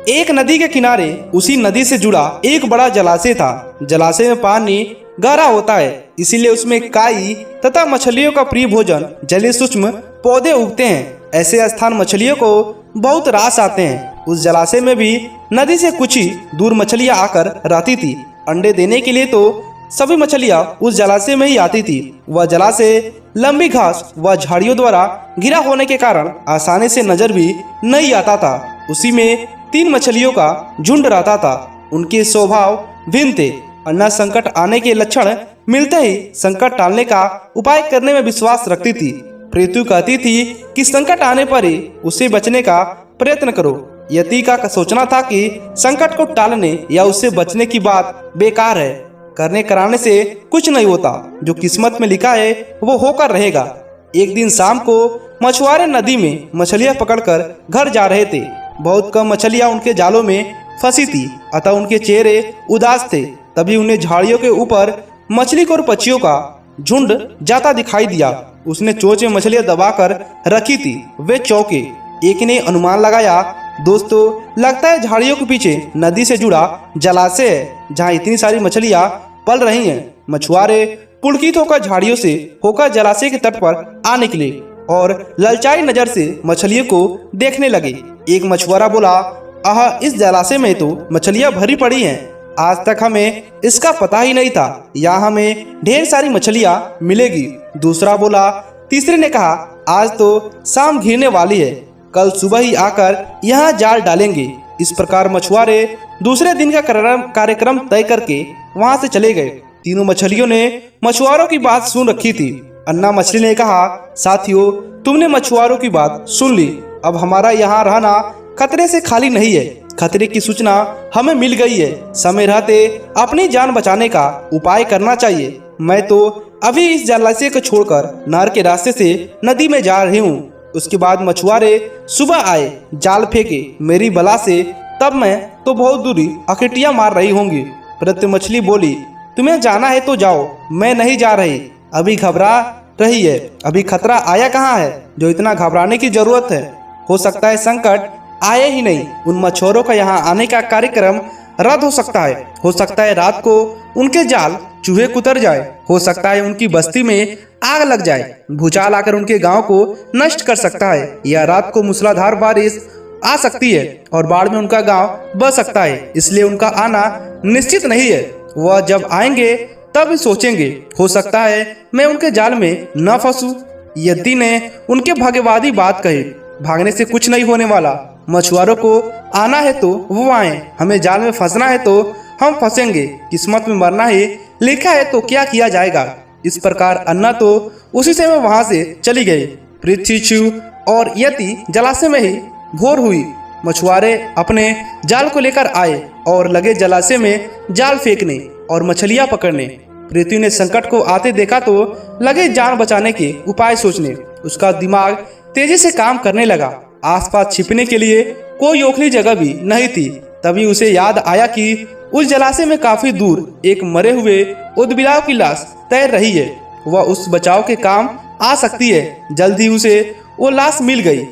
एक नदी के किनारे उसी नदी से जुड़ा एक बड़ा जलाशय था। जलाशय में पानी गहरा होता है, इसीलिए उसमें काई तथा मछलियों का प्रिय भोजन जलीय सूक्ष्म पौधे उगते हैं। ऐसे स्थान मछलियों को बहुत रास आते हैं। उस जलाशय में भी नदी से कुछ ही दूर मछलियां आकर रहती थी। अंडे देने के लिए तो सभी मछलियां उस जलाशय में ही आती थी। वह जलाशय लंबी घास व झाड़ियों द्वारा घिरा होने के कारण आसानी से नजर भी नहीं आता था। उसी में 3 मछलियों का झुंड रहता था। उनके स्वभाव भिन्न थे। अन्ना संकट आने के लक्षण मिलते ही संकट टालने का उपाय करने में विश्वास रखती थी। पृथ्वी कहती थी कि संकट आने पर ही उससे बचने का प्रयत्न करो। यति का सोचना था कि संकट को टालने या उससे बचने की बात बेकार है। करने कराने से कुछ नहीं होता। जो किस्मत में लिखा है वो होकर रहेगा। एक दिन शाम को मछुआरे नदी में मछलियां पकड़कर घर जा रहे थे। बहुत कम मछलियां उनके जालों में फंसी थी, अतः उनके चेहरे उदास थे। तभी उन्हें झाड़ियों के ऊपर मछली और पक्षियों का झुंड जाता दिखाई दिया। उसने चोंच में मछलियां दबाकर रखी थी। वे चौंके। एक ने अनुमान लगाया, दोस्तों लगता है झाड़ियों के पीछे नदी से जुड़ा जलाशय है जहाँ इतनी सारी मछलियां पल रही हैं। मछुआरे पुलकित होकर झाड़ियों से होकर जलाशय के तट पर आ निकले और ललचाई नजर से मछलियों को देखने लगे। एक मछुआरा बोला, आह, इस जलाशय में तो मछलियां भरी पड़ी हैं। आज तक हमें इसका पता ही नहीं था। यहाँ हमें ढेर सारी मछलियां मिलेगी। दूसरा बोला। तीसरे ने कहा, आज तो शाम घिरने वाली है, कल सुबह ही आकर यहाँ जाल डालेंगे। इस प्रकार मछुआरे दूसरे दिन का कार्यक्रम तय करके वहाँ से चले गए। तीनों मछलियों ने मछुआरों की बात सुन रखी थी। अन्ना मछली ने कहा, साथियों, तुमने मछुआरों की बात सुन ली। अब हमारा यहाँ रहना खतरे से खाली नहीं है। खतरे की सूचना हमें मिल गई है। समय रहते अपनी जान बचाने का उपाय करना चाहिए। मैं तो अभी इस जलाशय को छोड़कर नहर के रास्ते से नदी में जा रही हूँ। उसके बाद मछुआरे सुबह आए, जाल फेंके मेरी बला से। तब मैं तो बहुत दूरी अखिटियाँ मार रही होंगी। प्रत्येक मछली बोली, तुम्हें जाना है तो जाओ, मैं नहीं जा रही। अभी घबरा रही है, अभी खतरा आया कहाँ है जो इतना घबराने की जरूरत है। हो सकता है संकट आए ही नहीं, उन मछुआरों का यहाँ आने का कार्यक्रम रद्द हो सकता है। हो सकता है रात को उनके जाल चूहे कुतर जाए। हो सकता है उनकी बस्ती में आग लग जाए। भूचाल आकर उनके गांव को नष्ट कर सकता है, या रात को मूसलाधार बारिश आ सकती है और बाढ़ में उनका गांव बह सकता है। इसलिए उनका आना निश्चित नहीं है। वह जब आएंगे तब सोचेंगे, हो सकता है मैं उनके जाल में न फंसूं। यति ने उनके भाग्यवादी बात कही, भागने से कुछ नहीं होने वाला। मछुआरों को आना है तो वो आए, हमें जाल में फंसना है तो हम फंसेंगे। किस्मत में मरना ही लिखा है तो क्या किया जाएगा। इस प्रकार अन्ना तो उसी समय वहां से चली गई। पृथ्वी, शिव और यति जलाशय में ही भोर हुई। मछुआरे अपने जाल को लेकर आए और लगे जलाशय में जाल फेंकने और मछलियां पकड़ने। पृथ्वी ने संकट को आते देखा तो लगे जान बचाने के उपाय सोचने। उसका दिमाग तेजी से काम करने लगा। आसपास छिपने के लिए कोई ओखली जगह भी नहीं थी। तभी उसे याद आया कि उस जलाशय में काफी दूर एक मरे हुए उदबिलाव की लाश तैर रही है। वह उस बचाव के काम आ सकती है। जल्द ही उसे वो लाश मिल गई।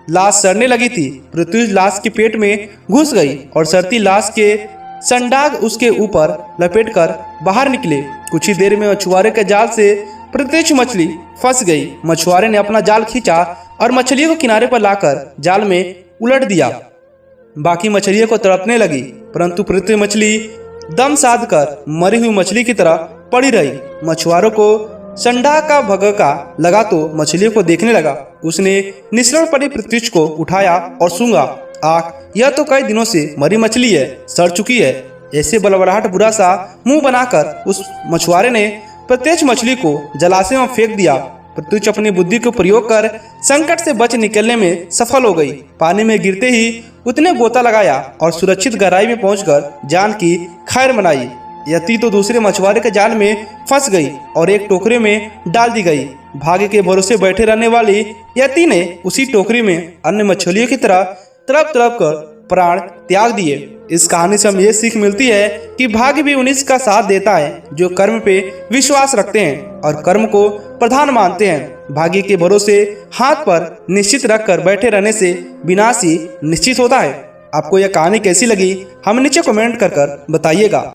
लाश सड़ने लगी थी। पृथ्वी लाश के पेट में घुस गई और सड़ती लाश के संडाग उसके ऊपर लपेटकर बाहर निकले। कुछ ही देर में मछुआरे के जाल से प्रत्येक मछली फंस गई। मछुआरे ने अपना जाल खींचा और मछलियों को किनारे पर लाकर जाल में उलट दिया। बाकी मछलियों को तड़पने लगी, परंतु पृथ्वी मछली दम साध कर मरी हुई मछली की तरह पड़ी रही। मछुआरों को संडा का भगका लगा तो मछलियों को देखने लगा। उसने निसरण पड़ी पृथ्वी को उठाया और सूंघा। आख, यह तो कई दिनों से मरी मछली है, सड़ चुकी है। ऐसे बलबलाहट बुरा सा मुंह बनाकर उस मछुआरे ने प्रत्येक मछली को जलाशय में फेंक दिया। पृथ्वी अपनी बुद्धि को प्रयोग कर संकट से बच निकलने में सफल हो गई। पानी में गिरते ही उसने गोता लगाया और सुरक्षित गहराई में पहुंचकर जान की खैर मनाई। यति तो दूसरे मछुआरे के जाल में फंस गई और एक टोकरी में डाल दी गई। भाग्य के भरोसे बैठे रहने वाली यति ने उसी टोकरी में अन्य मछलियों की तरह तड़प तड़प कर प्राण त्याग दिए। इस कहानी से हमें ये सीख मिलती है कि भाग्य भी उन्हीं का साथ देता है जो कर्म पे विश्वास रखते हैं और कर्म को प्रधान मानते हैं। भाग्य के भरोसे हाथ पर निश्चित रखकर बैठे रहने से विनाश ही निश्चित होता है। आपको यह कहानी कैसी लगी हमें नीचे कमेंट कर बताइएगा।